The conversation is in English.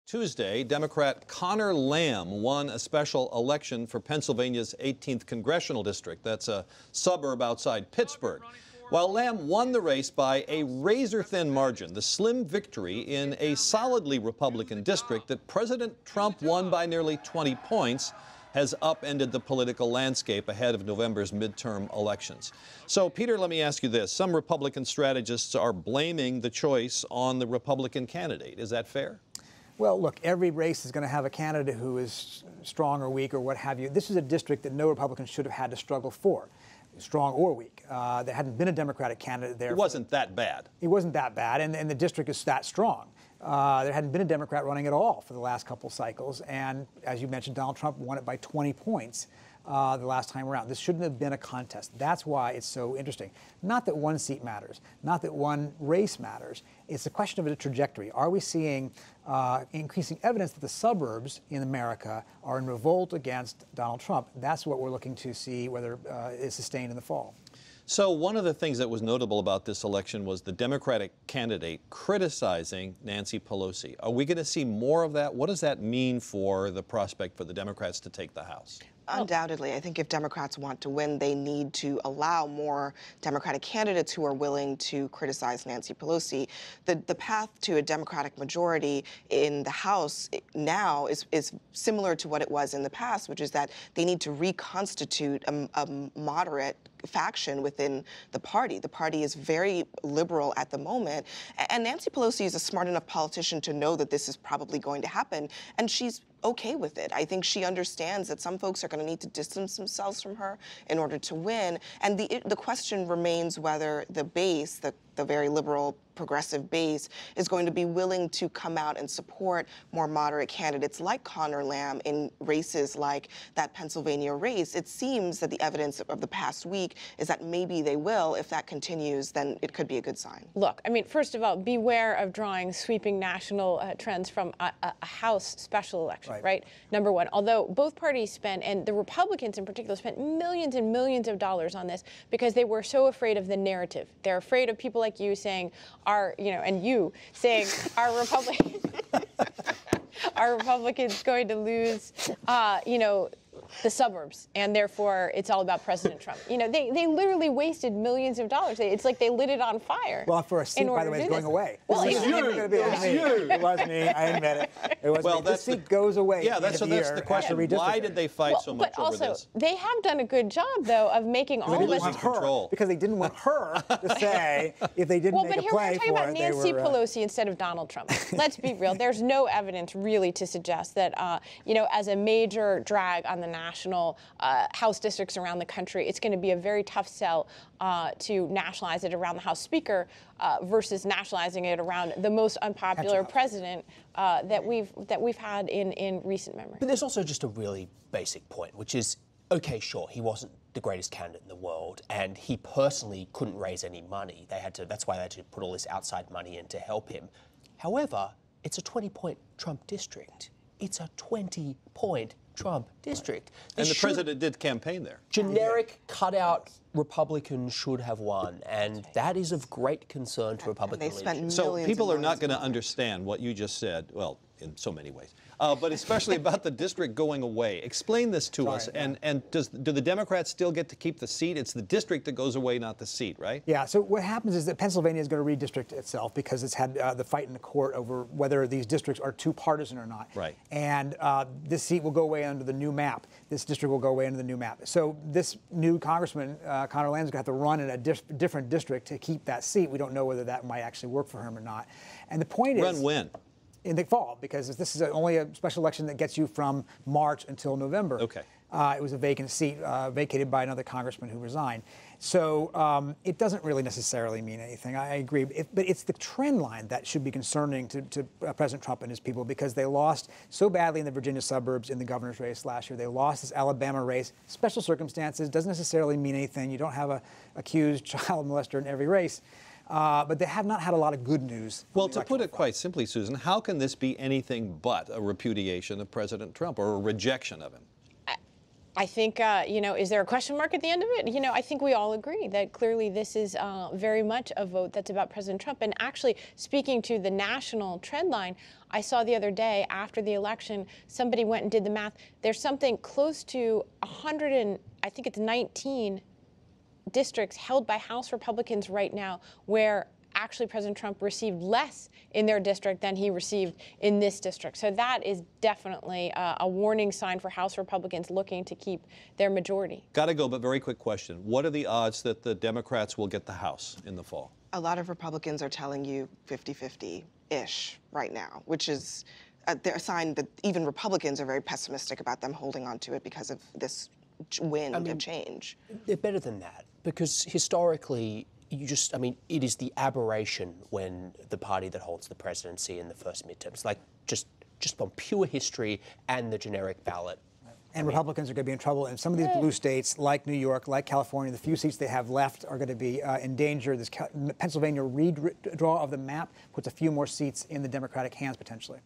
Tuesday, Democrat Conor Lamb won a special election for Pennsylvania's 18th Congressional District. That's a suburb outside Pittsburgh. While Lamb won the race by a razor-thin margin, the slim victory in a solidly Republican district that President Trump won by nearly 20 points has upended the political landscape ahead of November's midterm elections. So, Peter, let me ask you this. Some Republican strategists are blaming the choice on the Republican candidate. Is that fair? Well, look, every race is going to have a candidate who is strong or weak or what have you. This is a district that no Republican should have had to struggle for, strong or weak. There hadn't been a Democratic candidate there. It wasn't that bad. It wasn't that bad, and the district is that strong. There hadn't been a Democrat running at all for the last couple cycles, and as you mentioned, Donald Trump won it by 20 points the last time around. This shouldn't have been a contest. That's why it's so interesting. Not that one seat matters, not that one race matters. It's a question of a trajectory. Are we seeing increasing evidence that the suburbs in America are in revolt against Donald Trump? That's what we're looking to see whether it's sustained in the fall. So one of the things that was notable about this election was the Democratic candidate criticizing Nancy Pelosi. Are we going to see more of that? What does that mean for the prospect for the Democrats to take the House? Undoubtedly. I think if Democrats want to win, they need to allow more Democratic candidates who are willing to criticize Nancy Pelosi. The path to a Democratic majority in the House now is similar to what it was in the past, which is that they need to reconstitute a moderate faction within the party. The party is very liberal at the moment, and Nancy Pelosi is a smart enough politician to know that this is probably going to happen, and she's okay with it. I think she understands that some folks are going to need to distance themselves from her in order to win, and the question remains whether the base, the very liberal progressive base, is going to be willing to come out and support more moderate candidates like Conor Lamb in races like that Pennsylvania race. It seems that the evidence of the past week is that maybe they will. If that continues, then it could be a good sign. Look, I mean, first of all, beware of drawing sweeping national trends from a House special election, right? Number one, although both parties spent, and the Republicans in particular, spent millions and millions of dollars on this because they were so afraid of the narrative. They're afraid of people like you saying, and you saying, are Republicans going to lose, the suburbs, and therefore it's all about President Trump. They literally wasted millions of dollars. It's like they lit it on fire. Well, for a seat, by the way, is going away. Well, it was me. I admit it. It was me. The seat goes away. Yeah, that's the question. Why did they fight so much over this? But also, they have done a good job, though, of making all of us because they didn't want her to say if they didn't make a play for it. Well, but here we're talking about Nancy Pelosi instead of Donald Trump. Let's be real. There's no evidence really to suggest that, as a major drag on the national House districts around the country, it's going to be a very tough sell to nationalize it around the House Speaker versus nationalizing it around the most unpopular president that we've had in recent memory. But there's also just a really basic point, which is, okay, sure, he wasn't the greatest candidate in the world, and he personally couldn't raise any money. That's why they had to put all this outside money in to help him. However, it's a 20-point Trump district. It's a 20-point Trump district. And the president did campaign there. Generic cutout Republicans should have won, and that is of great concern to Republican leadership. So people are not going to understand what you just said, well, in so many ways, but especially about the district going away. Explain this to us, and do the Democrats still get to keep the seat? It's the district that goes away, not the seat, right? Yeah, so what happens is that Pennsylvania is going to redistrict itself because it's had the fight in the court over whether these districts are too partisan or not. Right. And this seat will go away under the new map. This district will go away under the new map. So this new congressman, Conor Lamb, is going to have to run in a different district to keep that seat. We don't know whether that might actually work for him or not. And the point is... Run when? In the fall, because this is only a special election that gets you from March until November. Okay. It was a vacant seat, vacated by another congressman who resigned. So it doesn't really necessarily mean anything. I agree. But it's the trend line that should be concerning to President Trump and his people, because they lost so badly in the Virginia suburbs in the governor's race last year. They lost this Alabama race. Special circumstances doesn't necessarily mean anything. You don't have an accused child molester in every race. But they have not had a lot of good news. Well, to put it quite simply, Susan, how can this be anything but a repudiation of President Trump or a rejection of him? I think, you know, is there a question mark at the end of it? You know, I think we all agree that clearly this is very much a vote that's about President Trump. And actually, speaking to the national trend line, I saw the other day after the election, somebody went and did the math. There's something close to 100 and I think it's 19 districts held by House Republicans right now where actually President Trump received less in their district than he received in this district. So that is definitely a warning sign for House Republicans looking to keep their majority. Got to go, but very quick question. What are the odds that the Democrats will get the House in the fall? A lot of Republicans are telling you 50-50-ish right now, which is a sign that even Republicans are very pessimistic about them holding on to it because of this wind of change. They're better than that, because historically, it is the aberration when the party that holds the presidency in the first midterms, like just on pure history and the generic ballot. And Republicans are going to be in trouble. And some of these blue states, like New York, like California, the few seats they have left are going to be in danger. This Pennsylvania redraw of the map puts a few more seats in the Democratic hands, potentially.